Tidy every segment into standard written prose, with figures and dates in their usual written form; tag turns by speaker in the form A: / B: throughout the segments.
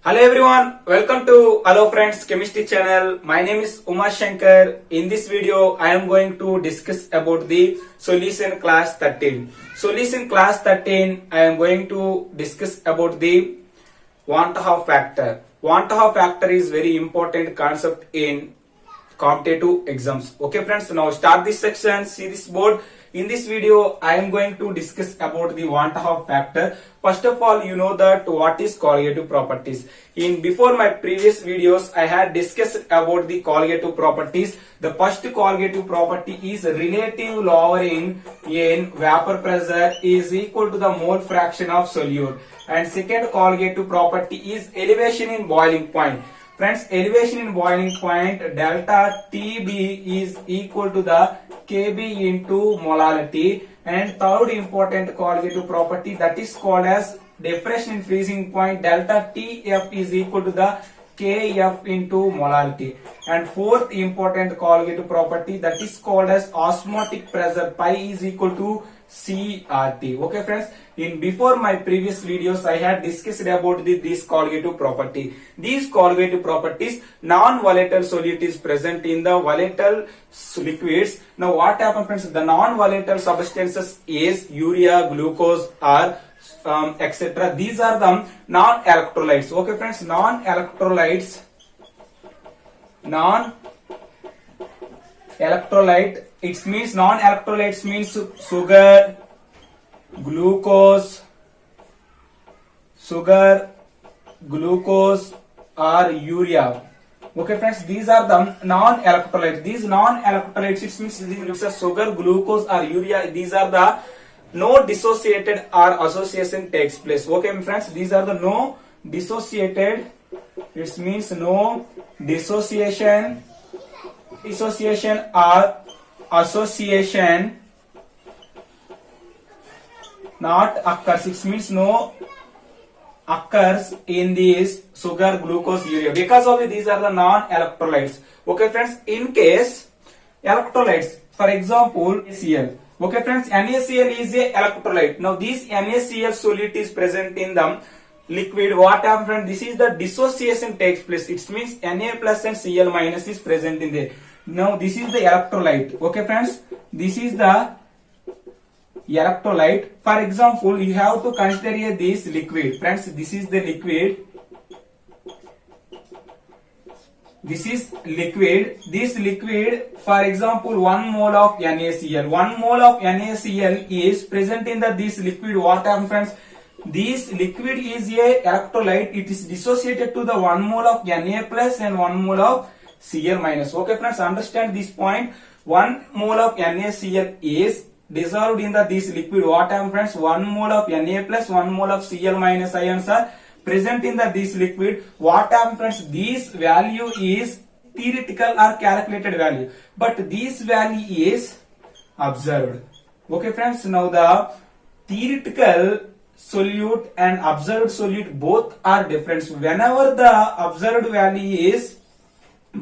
A: Hello everyone, welcome to Hello Friends Chemistry channel. My name is Uma Shankar. In this video, I am going to discuss about the solution class 13. Solution class 13, I am going to discuss about the Van 't Hoff factor. Van 't Hoff factor is very important concept in competitive exams. Okay friends, now start this section, see this board. In this video, I am going to discuss about the Van 't Hoff factor. First of all, you know that what is colligative properties. In before my previous videos, I had discussed about the colligative properties. The first colligative property is relative lowering in vapor pressure is equal to the mole fraction of solute. And second colligative property is elevation in boiling point. Friends, elevation in boiling point delta TB is equal to the Kb into molality. And third important colligative property that is called as depression in freezing point delta TF is equal to the Kf into molality. And fourth important colligative property that is called as osmotic pressure pi is equal to CRT. Okay friends, in before my previous videos I had discussed about this colligative property. These colligative properties, non-volatile solute is present in the volatile liquids. Now what happens friends, the non-volatile substances is urea, glucose or etc. These are the non-electrolytes. Okay friends, non-electrolyte it means non-electrolytes means sugar, glucose or urea. Okay friends, these are the non-electrolytes. These non-electrolytes it means these are sugar, glucose or urea. These are the no dissociated or association takes place. Okay friends, these are the no dissociated. It means no dissociation or association not occurs. It means no occurs in these sugar, glucose, urea. Because of these are the non-electrolytes. Okay friends, in case electrolytes, for example NaCl. Okay friends, NaCl is a electrolyte. Now this NaCl solute is present in the liquid. What happens friends? This is the dissociation takes place. It means Na plus and Cl minus is present in there. Now this is the electrolyte. Okay friends, this is the electrolyte. For example, you have to consider this liquid. Friends, this is the liquid. This is liquid. This liquid, for example, 1 mole of NaCl. 1 mole of NaCl is present in this liquid. What happens friends? This liquid is a electrolyte. It is dissociated to the 1 mole of Na plus and 1 mole of Cl minus. Okay friends, understand this point. 1 mole of NaCl is dissolved in this liquid. What happens friends? 1 mole of Na plus 1 mole of Cl minus ions are present in this liquid. What happens friends? This value is theoretical or calculated value, but this value is observed. Okay friends, now the theoretical solute and observed solute both are different. Whenever the observed value is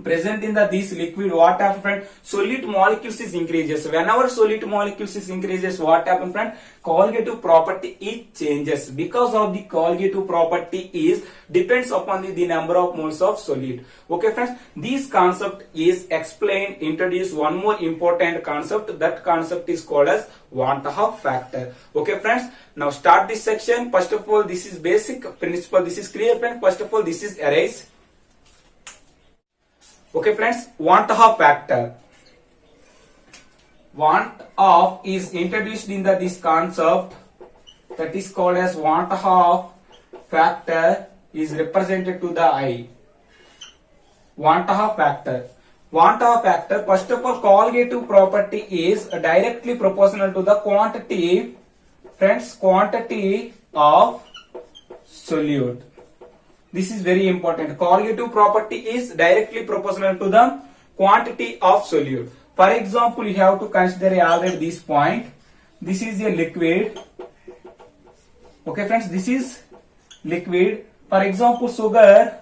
A: present in this liquid, what happens friend? Solute molecules is increases. Whenever solute molecules is increases, what happens friend? Colligative property it changes. Because of the colligative property is depends upon the number of moles of solute. Okay friends, this concept is explained, introduced one more important concept. That concept is called as Van 't Hoff factor. Okay friends, now start this section. First of all, this is basic principle. This is clear friends. First of all, this is erase. Okay friends, Van 't Hoff factor. Van 't Hoff is introduced in this concept that is called as Van 't Hoff factor is represented to the I. Van 't Hoff factor. Van 't Hoff factor, first of all, colligative property is directly proportional to the quantity, friends, quantity of solute. This is very important. Colligative property is directly proportional to the quantity of solute. For example, you have to consider already this point. This is a liquid. Okay friends, this is liquid. For example, sugar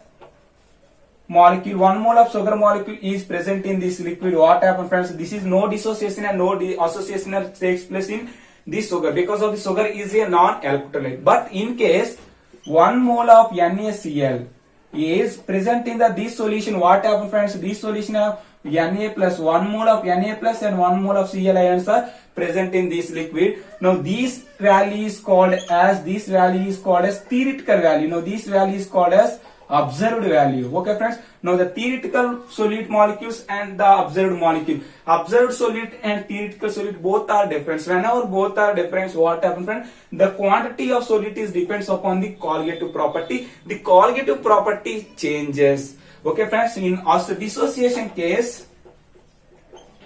A: molecule, 1 mole of sugar molecule is present in this liquid. What happens friends? This is no dissociation and no association takes place in this sugar, because of the sugar is a non-electrolyte. But in case 1 mole of NaCl, is present in the this solution, what happens friends? This solution of Na plus 1 mole of Na plus and 1 mole of Cl ions are present in this liquid. Now this value is called as theoretical value. Now this value is called as observed value. Okay friends, now the theoretical solute molecules and the observed molecule, observed solute and theoretical solute both are different. Whenever both are different, what happens friends? The quantity of solute is depends upon the colligative property. The colligative property changes. Okay friends, in also dissociation case,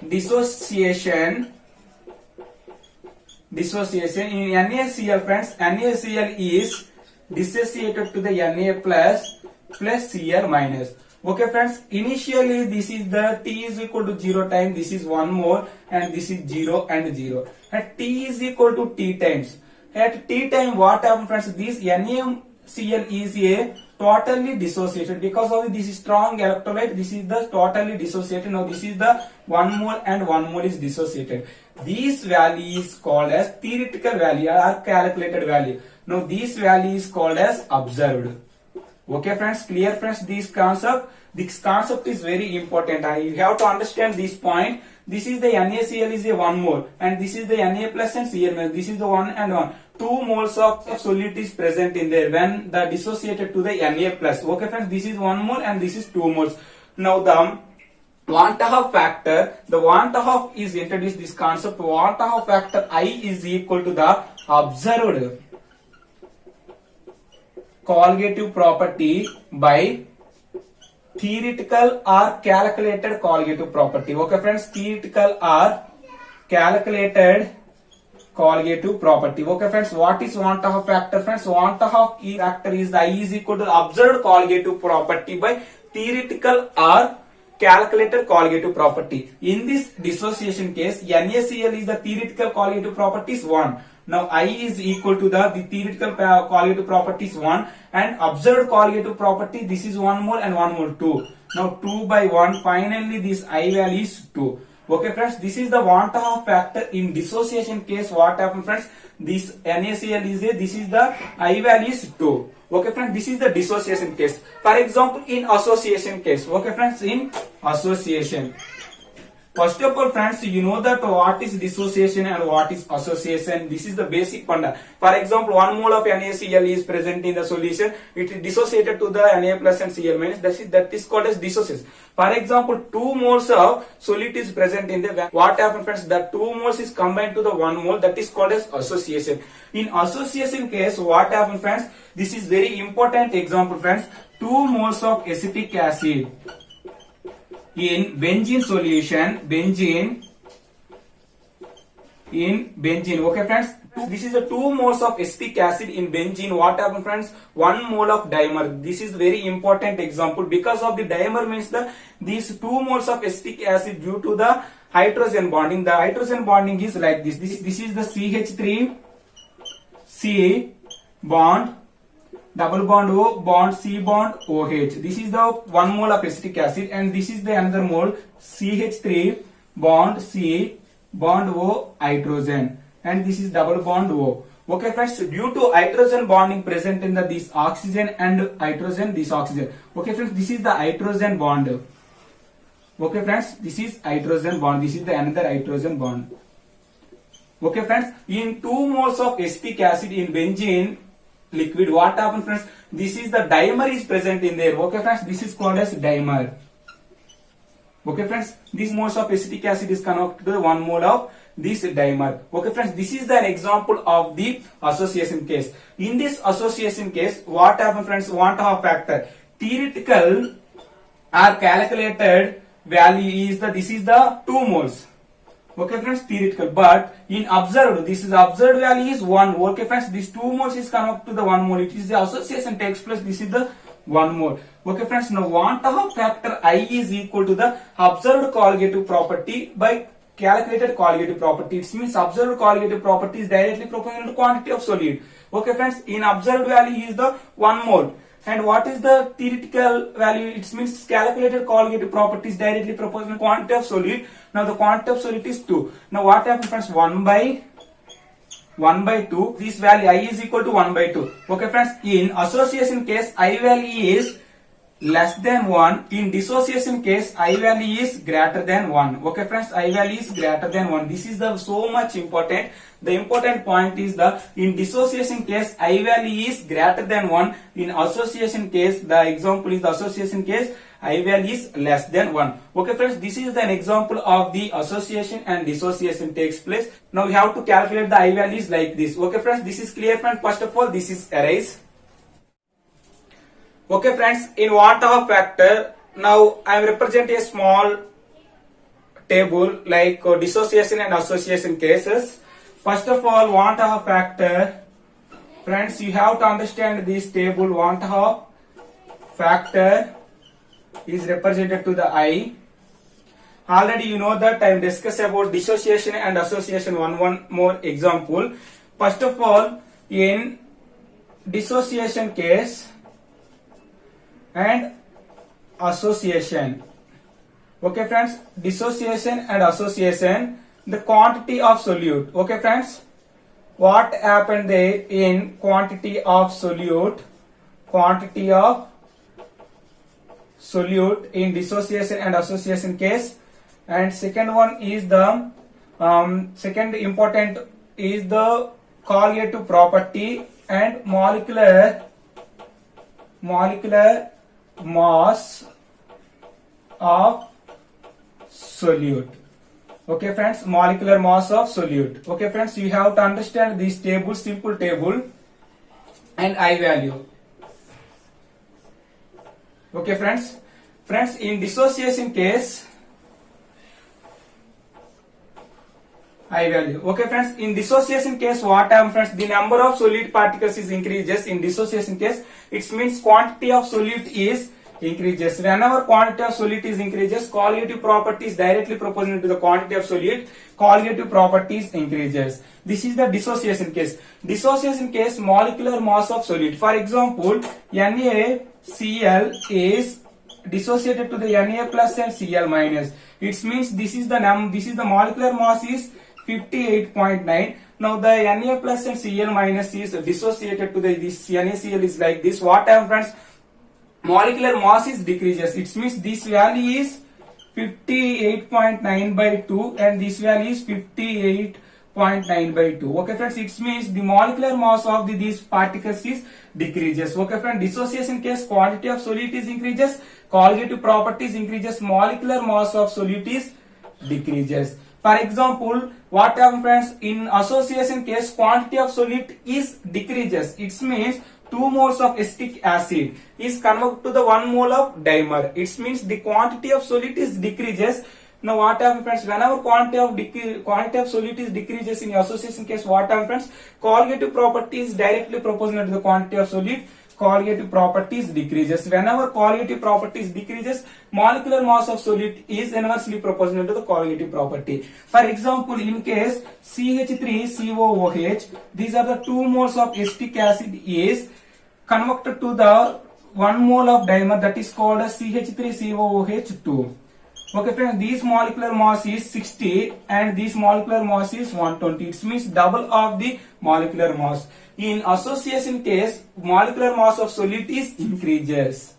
A: dissociation in NaCl friends, NaCl is dissociated to the Na plus Cl minus. Okay friends, initially this is the T is equal to 0 time, this is 1 mole and this is 0 and 0. At T is equal to T times. At T time what happens friends? This NaCl is a totally dissociated because of this strong electrolyte. This is the totally dissociated. Now this is the 1 mole and 1 mole is dissociated. This value is called as theoretical value or calculated value. Now this value is called as observed. Okay friends, clear friends this concept? This concept is very important. You have to understand this point. This is the NaCl is a 1 mole and this is the Na plus and Cl minus. This is the 1 and 1. 2 moles of solute is present in there when the dissociated to the Na plus. Okay friends, this is 1 mole and this is 2 moles. Now the Van 't Hoff factor, the Van 't Hoff is introduced this concept. Van 't Hoff factor I is equal to the observed colligative property by theoretical or calculated colligative property. Okay friends, theoretical or calculated colligative property. Okay friends, what is Van 't Hoff factor friends? Van 't Hoff factor is the I is equal to observed colligative property by theoretical or calculated colligative property. In this dissociation case, NaCl is the theoretical colligative property is 1. Now I is equal to the theoretical colligative property is 1 and observed colligative property, this is 1 mole and 1 mole 2. Now 2 by 1, finally this I value is 2. Okay friends, this is the Van 't Hoff factor in dissociation case. What happens friends? This NaCl is a, this is the I value is 2. Okay friends, this is the dissociation case. For example, in association case. Okay friends, in association. First of all friends, you know that what is dissociation and what is association. This is the basic funda. For example, 1 mole of NaCl is present in the solution. It is dissociated to the Na plus and Cl minus. That is called as dissociation. For example, 2 moles of solute is present in the, what happens friends? The 2 moles is combined to the 1 mole. That is called as association. In association case, what happens friends? This is very important example friends. 2 moles of acetic acid in benzene solution, benzene. Okay friends, this is a 2 moles of acetic acid in benzene. What happens friends? 1 mole of dimer. This is very important example because of the dimer means these 2 moles of acetic acid due to the hydrogen bonding. The hydrogen bonding is like this. This is the CH3 C bond, double bond O, bond C bond OH. This is the 1 mole of acetic acid and this is the another mole CH3 bond C bond O hydrogen and this is double bond O. Okay friends, due to hydrogen bonding present in this oxygen and hydrogen, this oxygen. Okay friends, this is the hydrogen bond. Okay friends, this is hydrogen bond. This is the another hydrogen bond. Okay friends, in 2 moles of acetic acid in benzene liquid, what happens friends? This is the dimer is present in there. Okay friends, this is called as dimer. Okay friends, this moles of acetic acid is connected to 1 mole of this dimer. Okay friends, this is the example of the association case. In this association case, what happens friends? Van 't Hoff factor. Theoretical or calculated value is this is the 2 moles. Okay friends, theoretical, but in observed, this is observed value is 1. Okay friends, this 2 moles is come up to the 1 mole. It is the association takes place. This is the 1 mole. Okay friends, now Van 't Hoff factor I is equal to the observed colligative property by calculated colligative property. It means observed colligative property is directly proportional to quantity of solute. Okay friends, in observed value is the 1 mole. And what is the theoretical value? It means calculated colligative property is directly proportional to quantity of solute. Now the quantity of solute is 2. Now what happens friends? 1 by 2. This value I is equal to 1 by 2. Okay friends, in association case I value is less than 1. In dissociation case, I value is greater than 1. Okay friends, I value is greater than 1. This is the so much important. The important point is the in dissociation case, I value is greater than 1. In association case, the example is the association case, I value is less than 1. Okay friends, this is an example of the association and dissociation takes place. Now we have to calculate the I values like this. Okay friends, this is clear friends. First of all, this is arise. Okay friends, in want of factor, now I am representing a small table like dissociation and association cases. First of all, want of factor, friends, you have to understand this table. Want of factor is represented to the I. Already you know that I am discussed about dissociation and association. One more example. First of all, in dissociation case and association. Okay friends, dissociation and association, the quantity of solute. Okay friends, what happened there in quantity of solute? Quantity of solute in dissociation and association case. And second one is the second important is the correlative property and molecular mass of solute. Okay friends, molecular mass of solute. Okay friends, you have to understand this table, simple table, and I value. Okay friends, in dissociation case, I value. Okay friends, in dissociation case, what happens friends? The number of solute particles is increases. In dissociation case, it means quantity of solute is increases. Whenever quantity of solute is increases, colligative property is directly proportional to the quantity of solute. Colligative properties increases. This is the dissociation case. Dissociation case, molecular mass of solute. For example, NaCl is dissociated to the Na plus and Cl minus. It means this is the molecular mass is 58.9. Now the Na plus and Cl minus is dissociated to this NaCl is like this. What happens friends? Molecular mass is decreases. It means this value is 58.9 by 2 and this value is 58.9 by 2. Okay friends, it means the molecular mass of these particles is decreases. Okay friends, dissociation case, quantity of solute is increases, colligative properties increases, molecular mass of solute is decreases. For example, what happens friends? In association case, quantity of solute is decreases. It means 2 moles of acetic acid is converted to the 1 mole of dimer. It means the quantity of solute is decreases. Now what happens friends? Whenever quantity of solute is decreases in association case, what happens friends? Colligative property is directly proportional to the quantity of solute. Colligative properties decreases. Whenever colligative properties decreases, molecular mass of solute is inversely proportional to the colligative property. For example, in case CH3COOH, these are the 2 moles of acetic acid is converted to the 1 mole of dimer, that is called as CH3COOH2. Okay friends, this molecular mass is 60 and this molecular mass is 120. It means double of the molecular mass. In association case, molecular mass of solute is increases.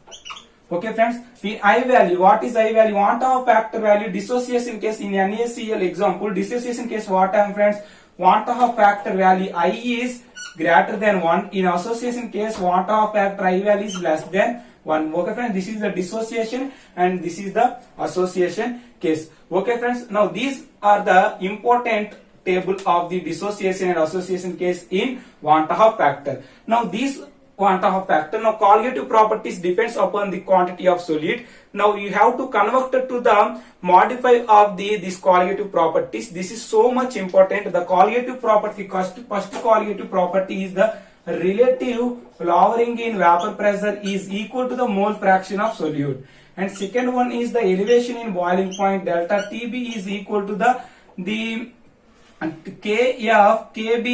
A: Okay friends, in I value, what is I value? Want of factor value. Dissociation case, in NaCl example, dissociation case, what happens friends? Want of factor value I is greater than 1. In association case, want of factor I value is less than 1. Okay friends, this is the dissociation and this is the association case. Okay friends, now these are the important table of the dissociation and association case in want of factor. Now these want of factor, now colligative properties depends upon the quantity of solute. Now you have to convert it to the modify of these colligative properties. This is so much important. The colligative property, first colligative property is the relative lowering in vapor pressure is equal to the mole fraction of solute, and second one is the elevation in boiling point delta Tb is equal to the Kf Kb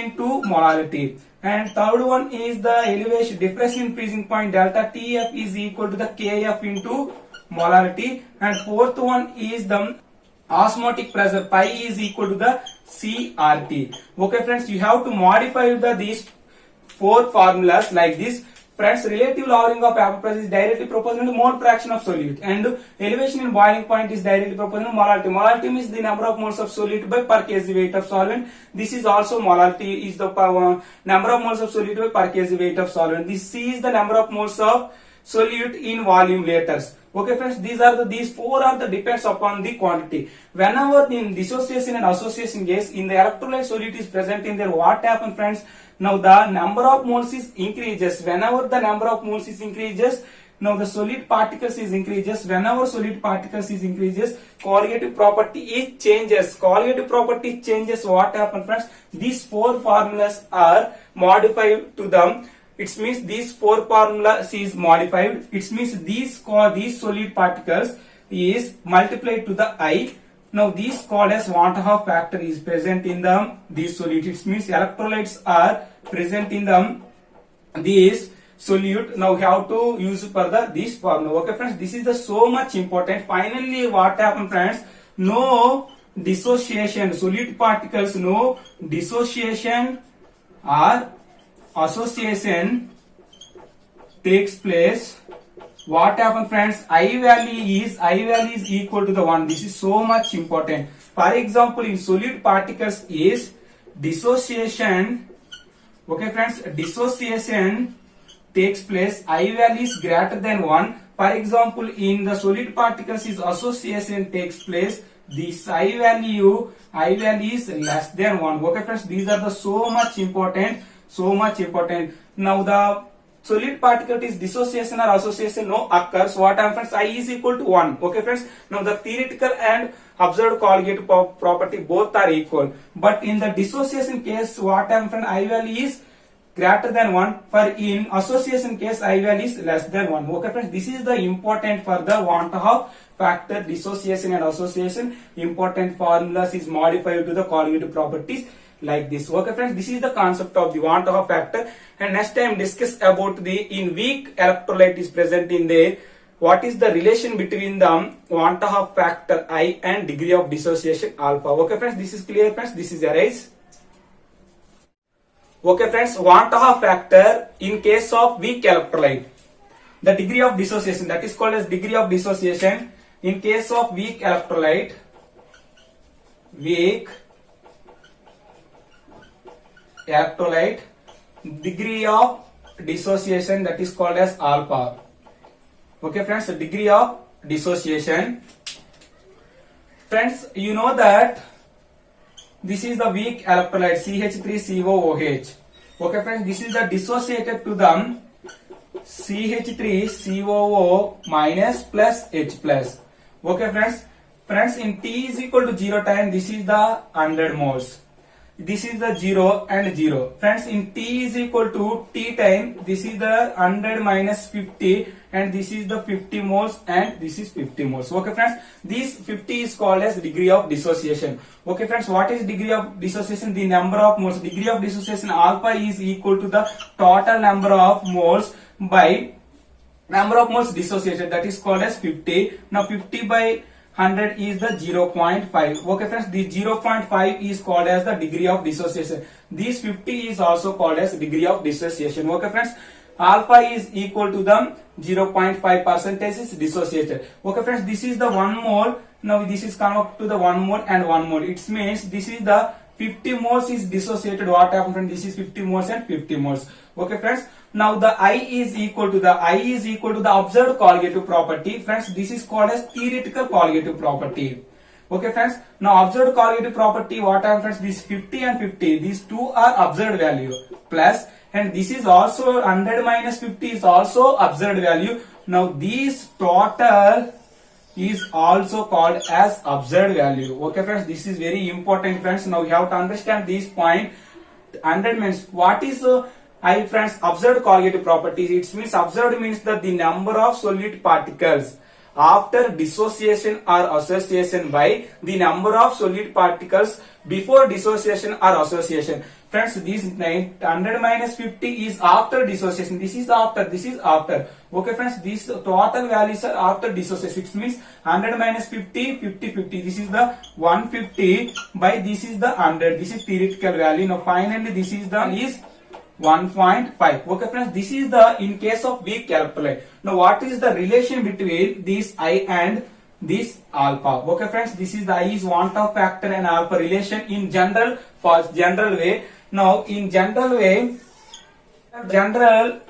A: into molarity, and third one is the elevation difference in freezing point delta Tf is equal to the Kf into molarity, and fourth one is the osmotic pressure pi is equal to the CRT. Okay friends, you have to modify these 4 formulas like this. Friends, relative lowering of vapor pressure is directly proportional to mole fraction of solute, and elevation in boiling point is directly proportional to molarity. Molarity means the number of moles of solute by per kg weight of solvent. This is also molarity is the number of moles of solute by per kg weight of solvent. This C is the number of moles of solute in volume liters. Okay friends, these four are the depends upon the quantity. Whenever in dissociation and association case, in the electrolyte solute is present in there, what happens friends? Now the number of moles is increases. Whenever the number of moles is increases, now the solid particles is increases. Whenever solid particles is increases, correlative property is changes. Correlative property changes. What happens friends? These four formulas are modified to them. It means these four formulas is modified. It means these solid particles is multiplied to the I. Now these called as van 't Hoff factor is present in them these solute. It means electrolytes are present in them these solute. Now we have to use further this formula. Okay friends, this is the so much important. Finally what happened friends? No dissociation. Solute particles, no dissociation or association takes place. What happens friends? I value is equal to the 1. This is so much important. For example, in solute particles is dissociation. Okay friends, dissociation takes place, I value is greater than 1. For example, in the solid particles is association takes place, this I value is less than 1. Okay friends, these are the so much important. Now the solid particle is dissociation or association no occurs. What happens? I is equal to 1. Okay friends, now the theoretical and observed colligative property both are equal, but in the dissociation case what happens? I value is greater than 1. For in association case I value is less than 1. Okay friends, this is the important for the van 't Hoff factor, dissociation and association. Important formulas is modified to the colligative properties like this. Okay friends, this is the concept of the van 't Hoff factor, and next time discuss about the in weak electrolyte is present in there, what is the relation between the van 't Hoff factor I and degree of dissociation alpha. Okay friends, this is clear friends, this is arise. Okay friends, van 't Hoff factor in case of weak electrolyte, the degree of dissociation, that is called as degree of dissociation in case of weak electrolyte, degree of dissociation, that is called as alpha. Okay friends, the degree of dissociation. Friends, you know that this is the weak electrolyte CH3COOH. Okay friends, this is the dissociated to the CH3COO minus plus H plus. Okay friends, in T is equal to 0 time, this is the 100 moles. This is the 0 and 0. Friends, in T is equal to T time, this is the 100 minus 50, and this is the 50 moles, and this is 50 moles. Okay friends, this 50 is called as degree of dissociation. Okay friends, what is degree of dissociation? The number of moles. Degree of dissociation alpha is equal to the total number of moles by number of moles dissociated, that is called as 50. Now 50 by 100 is the 0.5. Okay friends, the 0.5 is called as the degree of dissociation. This 50 is also called as degree of dissociation. Okay friends, alpha is equal to the 0.5 percentage is dissociated. Okay friends, this is the 1 mole. Now this is come up to the 1 mole and 1 mole. It means this is the 50 moles is dissociated. What happened friends? This is 50 moles and 50 moles. Okay friends, now the I is equal to the observed colligative property. Friends, this is called as theoretical colligative property. Okay friends, now observed colligative property, what happens friends? This 50 and 50, these two are observed value, plus, and this is also 100 minus 50 is also observed value. Now this total is also called as observed value. Okay friends, this is very important friends. Now you have to understand this point. 100 means what is I friends, observed colligative properties. It means observed means that the number of solid particles after dissociation or association by the number of solid particles before dissociation or association. Friends, this 100 minus 50 is after dissociation. This is after. Okay friends, these total values are after dissociation. It means 100 minus 50, 50, 50. This is the 150 by this is the 100. This is theoretical value. Now finally this is the 1.5. Okay friends, this is the in case of weak electrolyte. Now what is the relation between this I and this alpha? Okay friends, this is the I is want of factor and alpha relation in general, for general way. Now in general way, general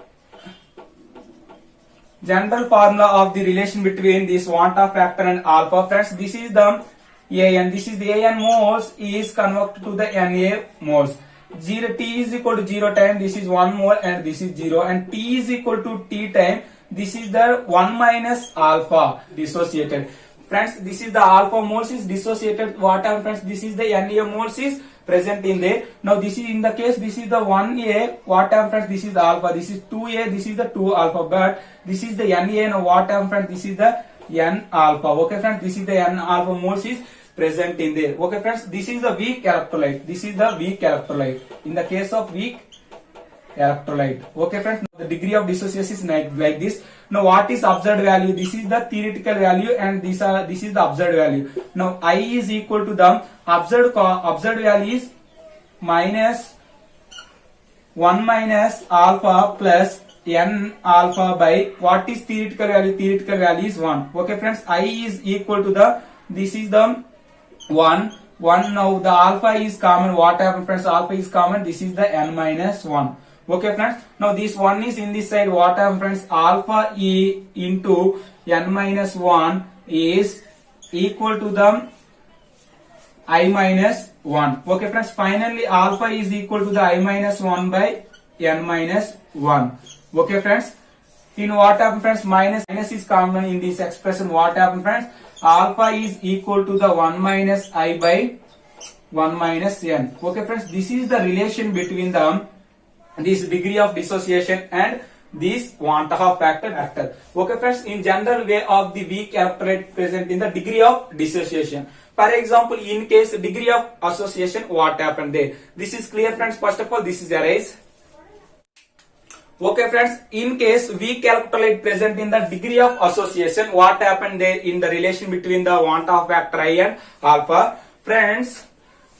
A: formula of the relation between this want of factor and alpha. Friends, this is the AN. This is the AN moles is converted to the Na moles. 0 T is equal to 0 time. This is 1 mole and this is 0. And T is equal to T time. This is the 1 minus alpha dissociated. Friends, this is the alpha moles is dissociated. What happens, friends? This is the Na moles is present in there. Now this is in the case, this is the 1A. What happens, friends? This is the alpha. This is 2A. This is the 2 alpha. But this is the Na. Now what happens, friends? This is the N alpha. Okay friends, this is the N alpha moles is present in there. Okay friends, this is the weak electrolyte. This is the weak electrolyte. In the case of weak electrolyte. Okay friends, the degree of dissociation is like this. Now what is observed value? This is the theoretical value and this is the observed value. Now I is equal to the observed value is minus 1 minus alpha plus N alpha by what is theoretical value? Theoretical value is 1. Okay friends, I is equal to the, this is the 1. Now the alpha is common. What happens, friends? Alpha is common. This is the N minus 1. Okay friends, now this 1 is in this side. What happens, friends? Alpha E into N minus 1 is equal to the I minus 1. Okay friends, finally alpha is equal to the I minus 1 by N minus 1. Okay friends, in what happens, friends? Minus is common in this expression. What happens, friends? Alpha is equal to the 1 minus I by 1 minus N. Okay friends, this is the relation between the this degree of dissociation and this want of factor. Okay friends, in general way of the weak electrolyte present in the degree of dissociation. For example, in case degree of association, what happened there? This is clear, friends. First of all, this is arise. Okay friends, in case weak electrolyte present in the degree of association, what happened there in the relation between the want of factor I and alpha? Friends,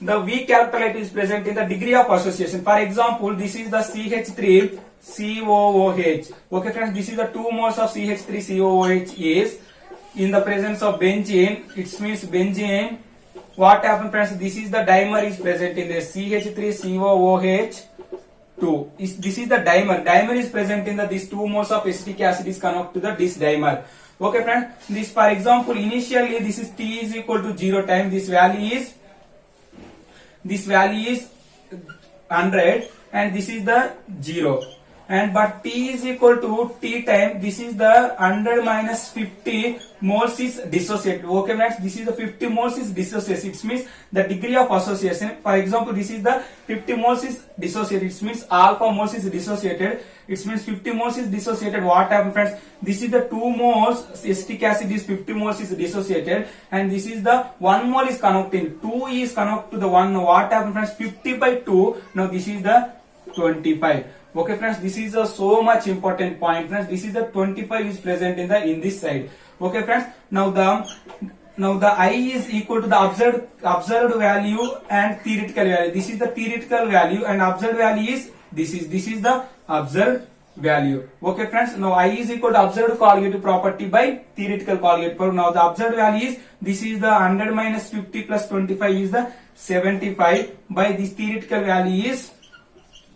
A: the weak electrolyte is present in the degree of association. For example, this is the CH3 COOH. Okay friends, this is the 2 moles of CH3 COOH is in the presence of benzene. It means benzene. What happened, friends? This is the dimer is present in the CH3 COOH 2. This is the dimer. Dimer is present in the this 2 moles of acetic acid is connected to the this dimer. Okay friends, this for example initially this is T is equal to 0 time. This value is 100 and this is the 0. And but T is equal to T time. This is the 100 minus 50 moles is dissociated. Okay friends, this is the 50 moles is dissociated. It means the degree of association. For example, this is the 50 moles is dissociated. It means alpha moles is dissociated. It means 50 moles is dissociated. What happens, friends? This is the 2 moles acetic acid is 50 moles is dissociated, and this is the 1 mole is connecting. 2 is connected to the 1. Now what happens, friends? 50 by 2. Now this is the 25. Okay friends, this is a so much important point, friends. This is the 25 is present in this side. Okay friends, now the I is equal to the observed value and theoretical value. This is the theoretical value and observed value is this is the observed value. Okay friends, now I is equal to observed colligative property by theoretical colligative property. Now the observed value is this is the 100 minus 50 plus 25 is the 75 by this theoretical value is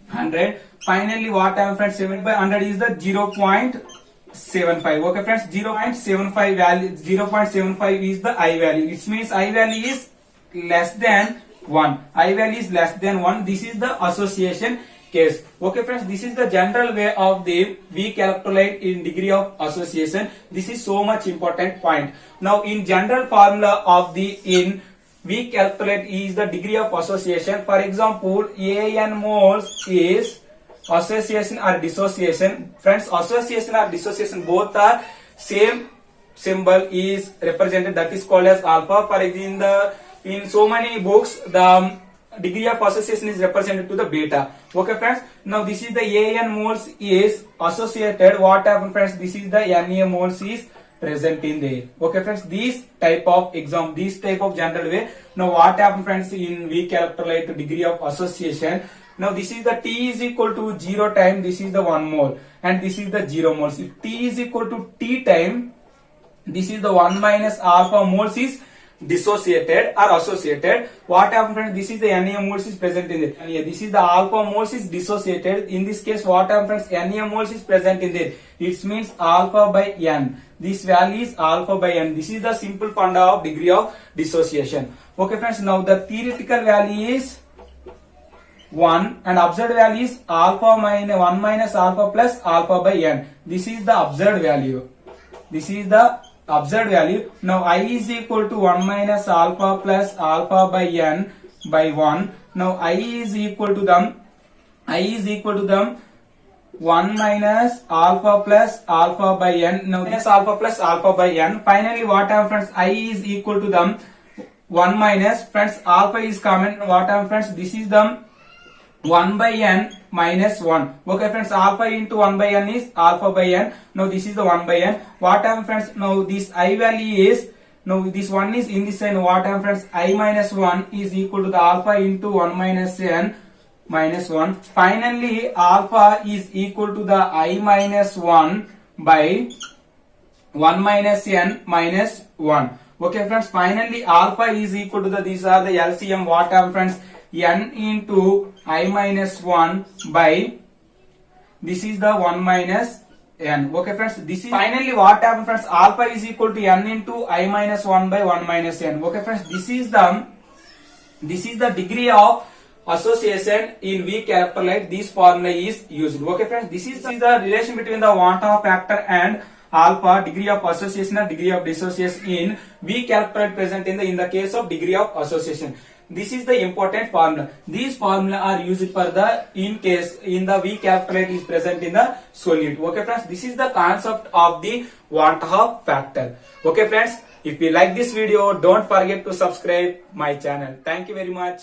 A: 100. Finally, what happens, friends? 7 by 100 is the 0.75. Okay, friends, 0.75 value. 0.75 is the I value. It means I value is less than 1. I value is less than 1. This is the association case. Okay, friends, this is the general way of the weak electrolyte in degree of association. This is so much important point. Now, in general formula of the in weak electrolyte is the degree of association. For example, AN moles is association or dissociation. Friends, association or dissociation both are same symbol is represented, that is called as alpha. For example, in so many books the degree of association is represented to the beta. Okay friends, now this is the AN moles is associated. What happens, friends? This is the Na moles is present in there. Okay friends, this type of general way. Now what happens, friends, in weak electrolyte degree of association? Now this is the T is equal to 0 time, this is the 1 mole and this is the 0 moles. If T is equal to T time, this is the 1 minus alpha moles is dissociated or associated. What happens friends? This is the Na moles is present in it. And here, this is the alpha moles is dissociated. In this case, what happens? Na moles is present in there. It means alpha by n. This value is alpha by n. This is the simple formula of degree of dissociation. Okay friends, now the theoretical value is 1 and observed value is alpha minus 1 minus alpha plus alpha by n. This is the observed value. This is the observed value. Now I is equal to 1 minus alpha plus alpha by n by 1. Now I is equal to them 1 minus alpha plus alpha by n. Now minus alpha plus alpha by n. Finally what happens friends? I is equal to them 1 minus, friends, alpha is common. What happens friends? This is the 1 by n minus 1. Okay friends, alpha into 1 by n is alpha by n. Now this is the 1 by n. What happens friends? Now this I value is, now this 1 is in this sign. What happens friends? I minus 1 is equal to the alpha into 1 minus n minus 1. Finally alpha is equal to the I minus 1 by 1 minus n minus 1. Okay friends, finally alpha is equal to the, these are the LCM. What happens friends? N into I minus 1 by, this is the 1 minus n. Okay friends, this is finally what happens friends? Alpha is equal to n into I minus 1 by 1 minus n. Okay friends, this is the degree of association in weak electrolyte. This formula is used. Okay friends, this is the relation between the Van 't Hoff factor and alpha, degree of association and degree of dissociation in weak electrolyte present in the case of degree of association. This is the important formula. These formula are used for the in case in the weak electrolyte is present in the solute. Okay friends, this is the concept of the Van 't Hoff factor. Okay friends, if you like this video, don't forget to subscribe my channel. Thank you very much.